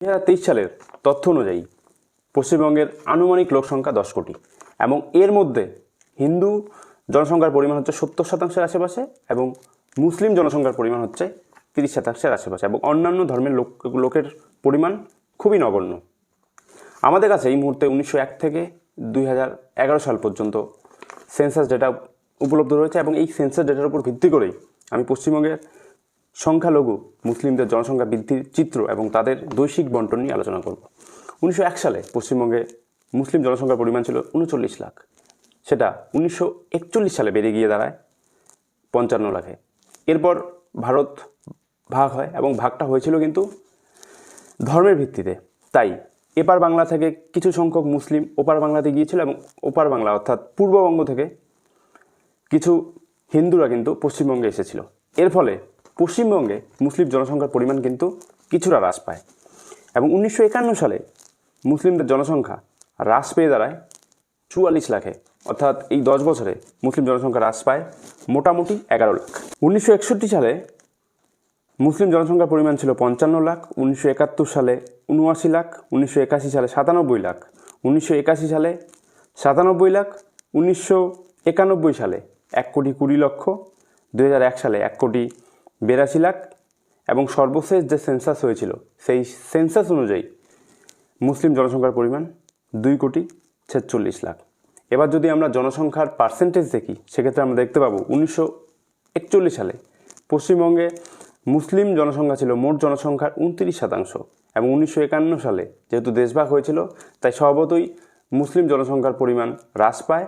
2023 সালের তথ্য অনুযায়ী পশ্চিমবঙ্গের আনুমানিক লোক সংখ্যা 10 কোটি এবং এর মধ্যে হিন্দু জনসংখ্যার পরিমাণ হচ্ছে 70% আশেপাশে এবং মুসলিম জনসংখ্যার পরিমাণ হচ্ছে 30% আশেপাশে এবং অন্যান্য ধর্মের লোকের পরিমাণ খুবই নগণ্য। আমাদের কাছে এই মুহূর্তে 1901 থেকে 2011 সাল পর্যন্ত সেন্সাস ডেটা উপলব্ধ রয়েছে এবং এই সেন্সাস ডেটার উপর ভিত্তি করেই আমি পশ্চিমবঙ্গের সংখ্যালঘু মুসলিমদের জনসংখ্যা বৃদ্ধির চিত্র এবং তাদের বৈশ্বিক বন্টন নিয়ে আলোচনা করব। 1901 সালে পশ্চিমবঙ্গে মুসলিম জনসংখ্যার পরিমাণ ছিল 39 লাখ, সেটা 1941 সালে বেড়ে গিয়ে দাঁড়ায় 55 লাখে। এরপর ভারত ভাগ হয় এবং ভাগটা হয়েছিল কিন্তু ধর্মের ভিত্তিতে। তাই এপার বাংলা থেকে কিছু সংখ্যক মুসলিম ওপার বাংলাতে গিয়েছিল এবং ওপার বাংলা অর্থাৎ পূর্ববঙ্গ থেকে কিছু হিন্দুরা কিন্তু পশ্চিমবঙ্গে এসেছিল। এর ফলে পশ্চিমবঙ্গে মুসলিম জনসংখ্যার পরিমাণ কিন্তু কিছুটা হ্রাস পায় এবং 1951 সালে মুসলিমদের জনসংখ্যা হ্রাস পেয়ে দাঁড়ায় 44 লাখে, অর্থাৎ এই 10 বছরে মুসলিম জনসংখ্যা হ্রাস পায় মোটামুটি 11 লাখ। 1961 সালে মুসলিম জনসংখ্যার পরিমাণ ছিল 55 লাখ, 1971 সালে 79 লাখ, 1981 সালে 97 লাখ, 1981 সালে 97 লাখ, 1991 সালে 1,20,00,000, 2001 সালে 1,82,00,000 লাখ এবং সর্বশেষ যে সেন্সাস হয়েছিল সেই সেন্সাস অনুযায়ী মুসলিম জনসংখ্যার পরিমাণ 2,46,00,000। এবার যদি আমরা জনসংখ্যার পার্সেন্টেজ দেখি সেক্ষেত্রে আমরা দেখতে পাবো 1941 সালে পশ্চিমবঙ্গে মুসলিম জনসংখ্যা ছিল মোট জনসংখ্যার 29% এবং 1951 সালে যেহেতু দেশভাগ হয়েছিল তাই স্বভাবতই মুসলিম জনসংখ্যার পরিমাণ হ্রাস পায়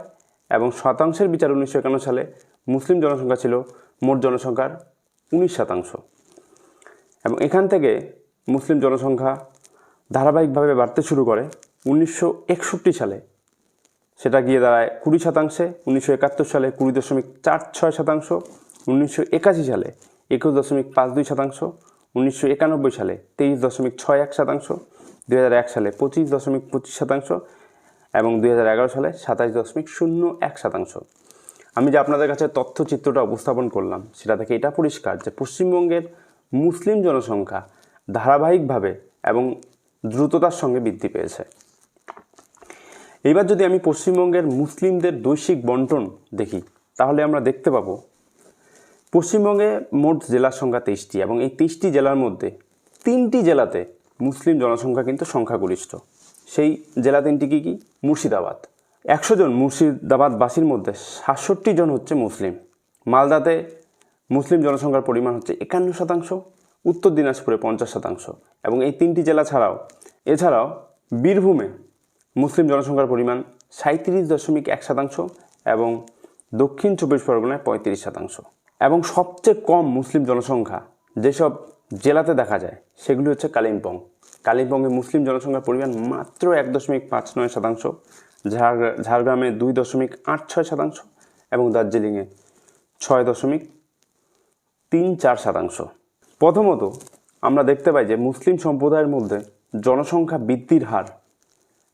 এবং শতাংশের বিচার 1951 সালে মুসলিম জনসংখ্যা ছিল মোট জনসংখ্যার 19% এবং এখান থেকে মুসলিম জনসংখ্যা ধারাবাহিকভাবে বাড়তে শুরু করে 1961 সালে সেটা গিয়ে দাঁড়ায় 20%, 1971 সালে 20.46%, 1981 সালে 21.52%, 1991 সালে 23.61%, 2001 সালে 25.25% এবং 2011 সালে 27.01%। আমি যে আপনাদের কাছে তথ্যচিত্রটা উপস্থাপন করলাম সেটা থেকে এটা পরিষ্কার যে পশ্চিমবঙ্গের মুসলিম জনসংখ্যা ধারাবাহিকভাবে এবং দ্রুততার সঙ্গে বৃদ্ধি পেয়েছে। এবার যদি আমি পশ্চিমবঙ্গের মুসলিমদের বৈশ্বিক বন্টন দেখি তাহলে আমরা দেখতে পাবো পশ্চিমবঙ্গে মোট জেলার সংখ্যা 23টি এবং এই 23টি জেলার মধ্যে 3টি জেলাতে মুসলিম জনসংখ্যা কিন্তু সংখ্যাগরিষ্ঠ। সেই জেলা 3টি কী? মুর্শিদাবাদ। 100 জন মুর্শিদাবাদবাসীর মধ্যে 67 জন হচ্ছে মুসলিম। মালদাতে মুসলিম জনসংখ্যার পরিমাণ হচ্ছে 51%, উত্তর দিনাজপুরে 50% এবং এই 3টি জেলা এছাড়াও বীরভূমে মুসলিম জনসংখ্যার পরিমাণ 37.1% এবং দক্ষিণ 24 পরগনায় 35% এবং সবচেয়ে কম মুসলিম জনসংখ্যা যেসব জেলাতে দেখা যায় সেগুলি হচ্ছে কালিম্পংয়ে মুসলিম জনসংখ্যার পরিমাণ মাত্র 1.59%, ঝাড়গ্রামে 2.86% এবং দার্জিলিংয়ে 6.34%। প্রথমত আমরা দেখতে পাই যে মুসলিম সম্প্রদায়ের মধ্যে জনসংখ্যা বৃদ্ধির হার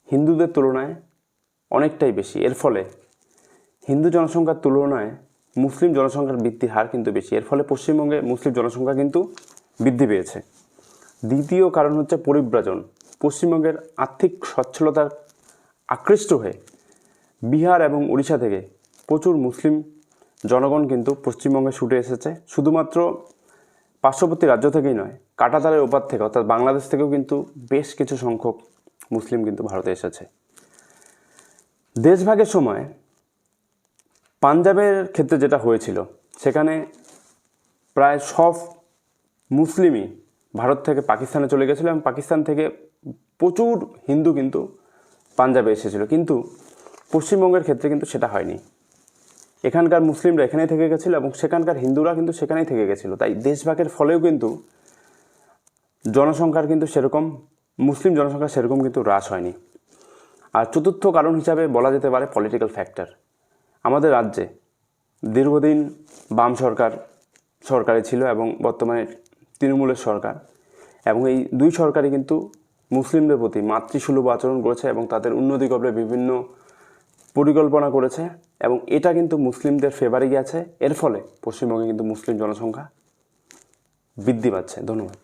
হিন্দুদের তুলনায় অনেকটাই বেশি। এর ফলে হিন্দু জনসংখ্যার তুলনায় মুসলিম জনসংখ্যার বৃদ্ধির হার কিন্তু বেশি। এর ফলে পশ্চিমবঙ্গে মুসলিম জনসংখ্যা কিন্তু বৃদ্ধি পেয়েছে। দ্বিতীয় কারণ হচ্ছে পরিব্রাজন। পশ্চিমবঙ্গের আর্থিক সচ্ছলতার আকৃষ্ট হয়ে বিহার এবং উড়িষ্যা থেকে প্রচুর মুসলিম জনগণ কিন্তু পশ্চিমবঙ্গে ছুটে এসেছে। শুধুমাত্র পার্শ্ববর্তী রাজ্য থেকেই নয়, কাঁটাতারের ওপার থেকে অর্থাৎ বাংলাদেশ থেকেও কিন্তু বেশ কিছু সংখ্যক মুসলিম কিন্তু ভারতে এসেছে। দেশভাগের সময় পাঞ্জাবের ক্ষেত্রে যেটা হয়েছিল সেখানে প্রায় সব মুসলিমই ভারত থেকে পাকিস্তানে চলে গেছিলো এবং পাকিস্তান থেকে প্রচুর হিন্দু কিন্তু পাঞ্জাবে এসেছিল, কিন্তু পশ্চিমবঙ্গের ক্ষেত্রে কিন্তু সেটা হয়নি। এখানকার মুসলিমরা এখানেই থেকে গেছিলো এবং সেখানকার হিন্দুরা কিন্তু সেখানেই থেকে গেছিলো। তাই দেশভাগের ফলেও কিন্তু জনসংখ্যার কিন্তু মুসলিম জনসংখ্যা সেরকম কিন্তু হ্রাস হয়নি। আর চতুর্থ কারণ হিসাবে বলা যেতে পারে পলিটিক্যাল ফ্যাক্টর। আমাদের রাজ্যে দীর্ঘদিন বাম সরকারে ছিল এবং বর্তমানে তৃণমূলের সরকার এবং এই দুই সরকারই কিন্তু মুসলিমদের প্রতি মাতৃসুলভ আচরণ করেছে এবং তাদের উন্নতি করবে বিভিন্ন পরিকল্পনা করেছে এবং এটা কিন্তু মুসলিমদের ফেভারে গেছে। এর ফলে পশ্চিমবঙ্গে কিন্তু মুসলিম জনসংখ্যা বৃদ্ধি পাচ্ছে। ধন্যবাদ।